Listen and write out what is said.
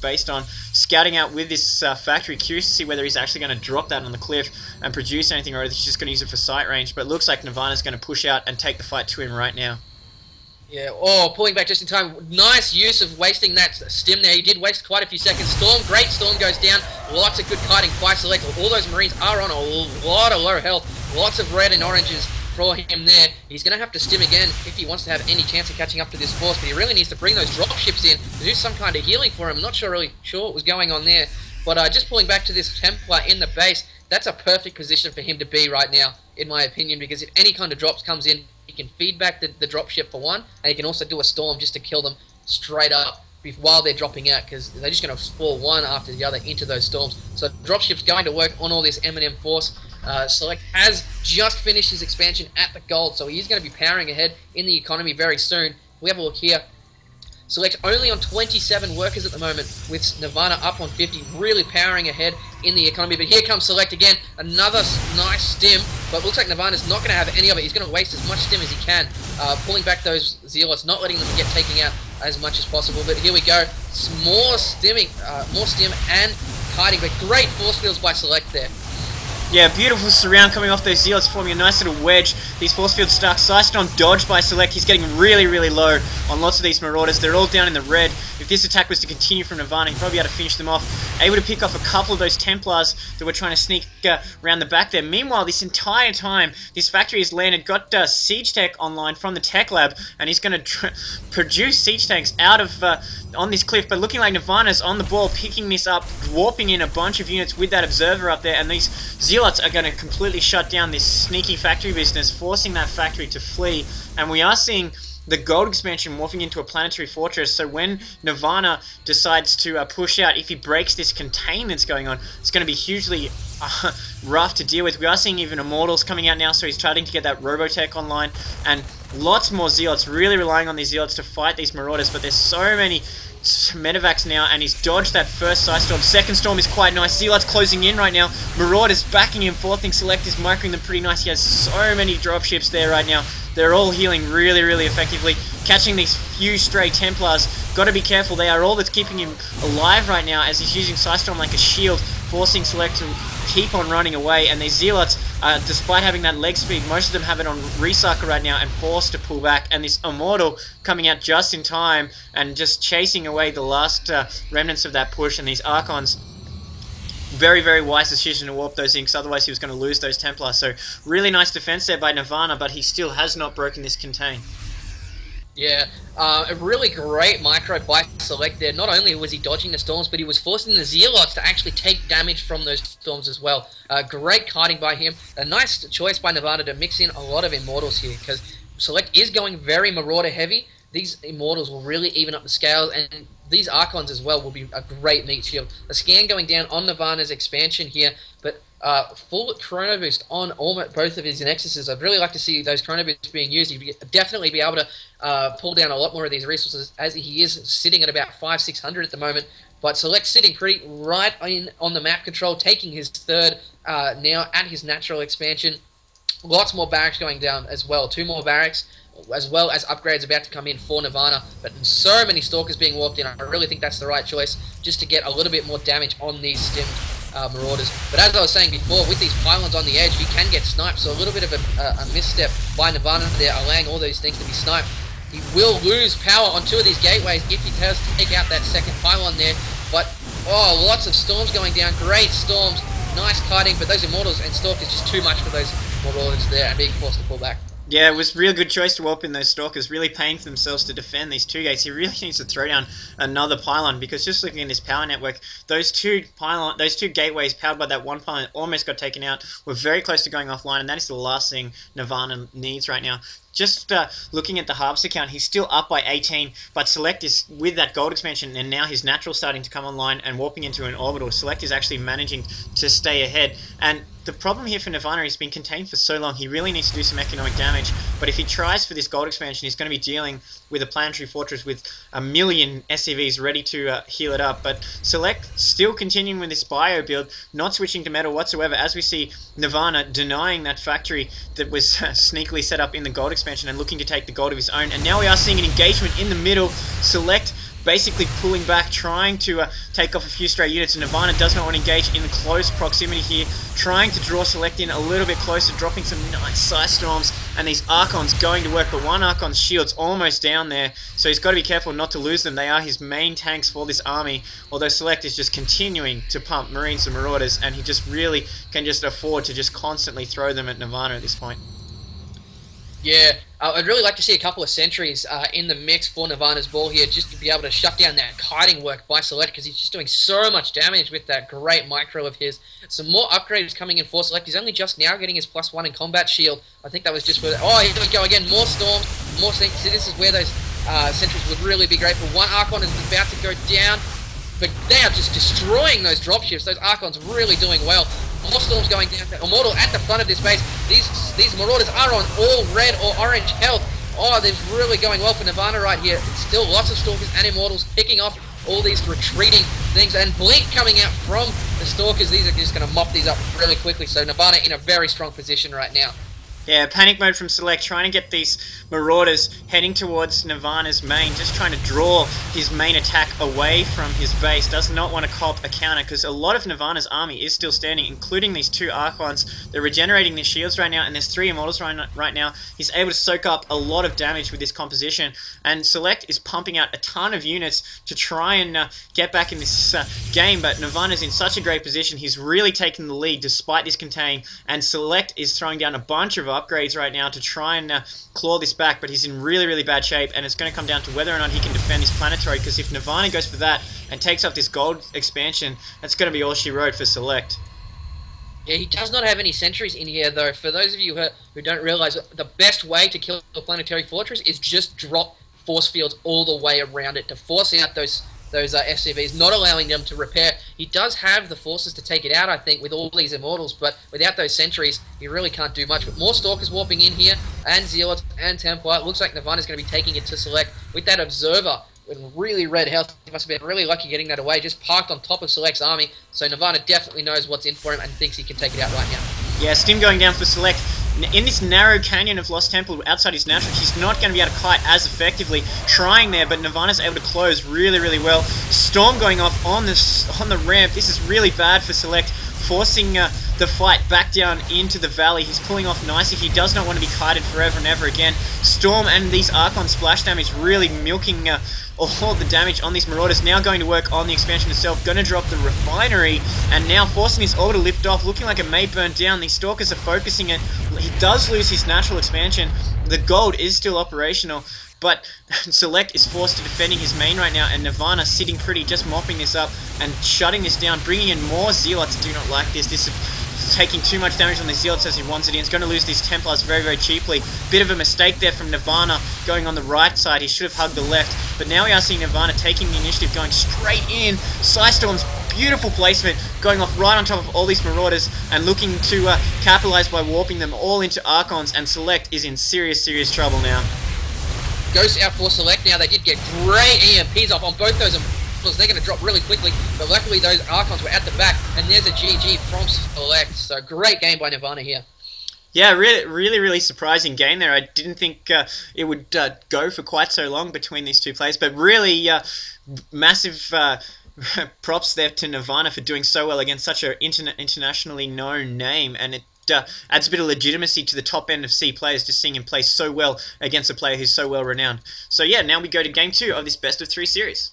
based on scouting out with this factory. Curious to see whether he's actually going to drop that on the cliff and produce anything, or if he's just going to use it for sight range. But it looks like Nirvana's going to push out and take the fight to him right now. Yeah, pulling back just in time. Nice use of wasting that stim there. He did waste quite a few seconds. Storm, great Storm goes down. Lots of good kiting by Select. All those Marines are on a lot of low health. Lots of red and oranges for him there. He's going to have to stim again if he wants to have any chance of catching up to this force, but he really needs to bring those drop ships in to do some kind of healing for him. I'm not really sure what was going on there, but just pulling back to this Templar in the base, that's a perfect position for him to be right now, in my opinion, because if any kind of drops comes in, he can feed back the dropship for one, and he can also do a storm just to kill them straight up while they're dropping out, because they're just going to fall one after the other into those storms. So dropship's going to work on all this M&M force. Select has just finished his expansion at the gold, so he's going to be powering ahead in the economy very soon. We have a look here. Select only on 27 workers at the moment, with Nirvana up on 50, really powering ahead in the economy. But here comes Select again, another nice stim, but looks like Nirvana's not going to have any of it. He's going to waste as much stim as he can, pulling back those Zealots, not letting them get taken out as much as possible. But here we go, more stimming, more stim and kiting, but great force fields by Select there. Yeah, beautiful surround coming off those Zealots, forming a nice little wedge. These force fields stuck. Syston dodged by Select. He's getting really, really low on lots of these Marauders. They're all down in the red. If this attack was to continue from Nirvana, he'd probably be able to finish them off. Able to pick off a couple of those Templars that were trying to sneak around the back there. Meanwhile, this entire time, this factory has landed, got Siege Tech online from the Tech Lab, and he's going to produce Siege Tanks out of on this cliff. But looking like Nirvana's on the ball, picking this up, warping in a bunch of units with that Observer up there, and these Zealots are going to completely shut down this sneaky factory business, forcing that factory to flee. And we are seeing the gold expansion morphing into a planetary fortress. So when Nirvana decides to push out, if he breaks this contain that's going on, it's going to be hugely rough to deal with. We are seeing even Immortals coming out now, so he's starting to get that Robotech online, and lots more Zealots, really relying on these Zealots to fight these Marauders. But there's so many medevacs now, and he's dodged that first Psy Storm. Second Storm is quite nice. Zealots closing in right now. Marauders backing him forth, and Select is microing them pretty nice. He has so many dropships there right now. They're all healing really, really effectively. Catching these few stray Templars. Got to be careful. They are all that's keeping him alive right now, as he's using Psy Storm like a shield, forcing Select to keep on running away. And these Zealots, despite having that leg speed, most of them have it on Resucker right now and forced to pull back. And this Immortal coming out just in time and just chasing away the last remnants of that push. And these Archons, very, very wise decision to warp those inks, otherwise he was going to lose those Templars. So really nice defense there by Nirvana, but he still has not broken this contain. Yeah, a really great micro by Select there. Not only was he dodging the storms, but he was forcing the Zealots to actually take damage from those storms as well. Great kiting by him. A nice choice by Nirvana to mix in a lot of Immortals here, because Select is going very Marauder heavy. These Immortals will really even up the scales, and these Archons as well will be a great meat shield. A scan going down on Nirvana's expansion here, but full Chrono Boost on both of his Nexuses. I'd really like to see those Chrono Boosts being used. He'd definitely be able to pull down a lot more of these resources, as he is sitting at about 500-600 at the moment. But Select sitting pretty right on the map control, taking his third now at his natural expansion. Lots more barracks going down as well. 2 more barracks, as well as upgrades about to come in for Nirvana. But so many Stalkers being walked in, I really think that's the right choice, just to get a little bit more damage on these stimmed Marauders. But as I was saying before, with these pylons on the edge, he can get sniped, so a little bit of a misstep by Nirvana there, allowing all those things to be sniped. He will lose power on 2 of these gateways if he does take out that second pylon there. But, lots of storms going down, great storms, nice kiting, but those Immortals and Stalkers just too much for those Marauders there, and being forced to pull back. Yeah, it was a real good choice to warp in those Stalkers, really paying for themselves to defend these 2 gates. He really needs to throw down another pylon, because just looking at this power network, those two gateways powered by that one pylon almost got taken out. We're very close to going offline, and that is the last thing Nirvana needs right now. Just looking at the harvest account, he's still up by 18, but Select is with that gold expansion, and now his natural starting to come online and warping into an orbital. Select is actually managing to stay ahead, and the problem here for Nirvana, he's been contained for so long, he really needs to do some economic damage. But if he tries for this gold expansion, he's going to be dealing with a planetary fortress with a million SCVs ready to heal it up. But Select still continuing with this bio build, not switching to metal whatsoever, as we see Nirvana denying that factory that was sneakily set up in the gold expansion and looking to take the gold of his own. And now we are seeing an engagement in the middle. Select basically pulling back, trying to take off a few stray units. And Nirvana does not want to engage in close proximity here, trying to draw Select in a little bit closer, dropping some nice Scythe Storms, and these Archons going to work, but one Archon's shield's almost down there, so he's got to be careful not to lose them. They are his main tanks for this army, although Select is just continuing to pump Marines and Marauders, and he just really can just afford to just constantly throw them at Nirvana at this point. Yeah, I'd really like to see a couple of sentries in the mix for Nirvana's ball here, just to be able to shut down that kiting work by Select, because he's just doing so much damage with that great micro of his. Some more upgrades coming in for Select. He's only just now getting his +1 in combat shield. I think that was just for... Oh, here we go again. More storms, more sentries. So this is where those sentries would really be great. But one Archon is about to go down, but they are just destroying those dropships. Those Archons really doing well. More storms going down. Immortal at the front of this base. These Marauders are on all red or orange health. Oh, they're really going well for Nirvana right here. Still lots of Stalkers and Immortals picking off all these retreating things. And Blink coming out from the Stalkers. These are just going to mop these up really quickly. So Nirvana in a very strong position right now. Yeah, panic mode from Select, trying to get these Marauders heading towards Nirvana's main, just trying to draw his main attack away from his base. Does not want to cop a counter, because a lot of Nirvana's army is still standing, including these two Archons. They're regenerating their shields right now, and there's 3 Immortals right now. He's able to soak up a lot of damage with this composition, and Select is pumping out a ton of units to try and get back in this game, but Nirvana's in such a great position. He's really taken the lead despite this contain, and Select is throwing down a bunch of upgrades right now to try and claw this back, but he's in really, really bad shape, and it's going to come down to whether or not he can defend his planetary, because if Nirvana goes for that and takes up this gold expansion, that's going to be all she wrote for Select. Yeah, he does not have any sentries in here, though. For those of you who don't realize, the best way to kill a planetary fortress is just drop force fields all the way around it to force out those SCVs, not allowing them to repair. He does have the forces to take it out, I think, with all these Immortals, but without those sentries, he really can't do much. But more Stalkers warping in here, and Zealots, and Templar. It looks like Nirvana's going to be taking it to Select with that Observer with really red health. He must have been really lucky getting that away, just parked on top of Select's army, so Nirvana definitely knows what's in for him and thinks he can take it out right now. Yeah, Stim going down for Select. In this narrow canyon of Lost Temple outside his natural, he's not going to be able to kite as effectively. Trying there, but Nirvana's able to close really, really well. Storm going off on the ramp. This is really bad for Select, forcing the fight back down into the valley. He's pulling off nicely. He does not want to be kited forever and ever again. Storm and these Archon splash damage really milking all the damage on these Marauders. Now going to work on the expansion itself. Going to drop the refinery, and now forcing his ore to lift off. Looking like it may burn down. These Stalkers are focusing it. He does lose his natural expansion. The gold is still operational, but Select is forced to defending his main right now, and Nirvana sitting pretty, just mopping this up and shutting this down, bringing in more Zealots. Do not like this. This is taking too much damage on the Zealots as he wants it in. He's going to lose these Templars very, very cheaply. Bit of a mistake there from Nirvana going on the right side. He should have hugged the left, but now we are seeing Nirvana taking the initiative, going straight in. Psystorm's beautiful placement, going off right on top of all these Marauders and looking to capitalize by warping them all into Archons, and Select is in serious, serious trouble now. Ghost out for Select now. They did get great EMPs off on both those Immortals. They're going to drop really quickly, but luckily those Archons were at the back, and there's a GG from Select. So great game by Nirvana here. Yeah, really surprising game there. I didn't think it would go for quite so long between these two players, but really massive props there to Nirvana for doing so well against such an internationally known name, and it adds a bit of legitimacy to the top end of C players, just seeing him play so well against a player who's so well renowned. So yeah, now we go to game 2 of this best of 3 series.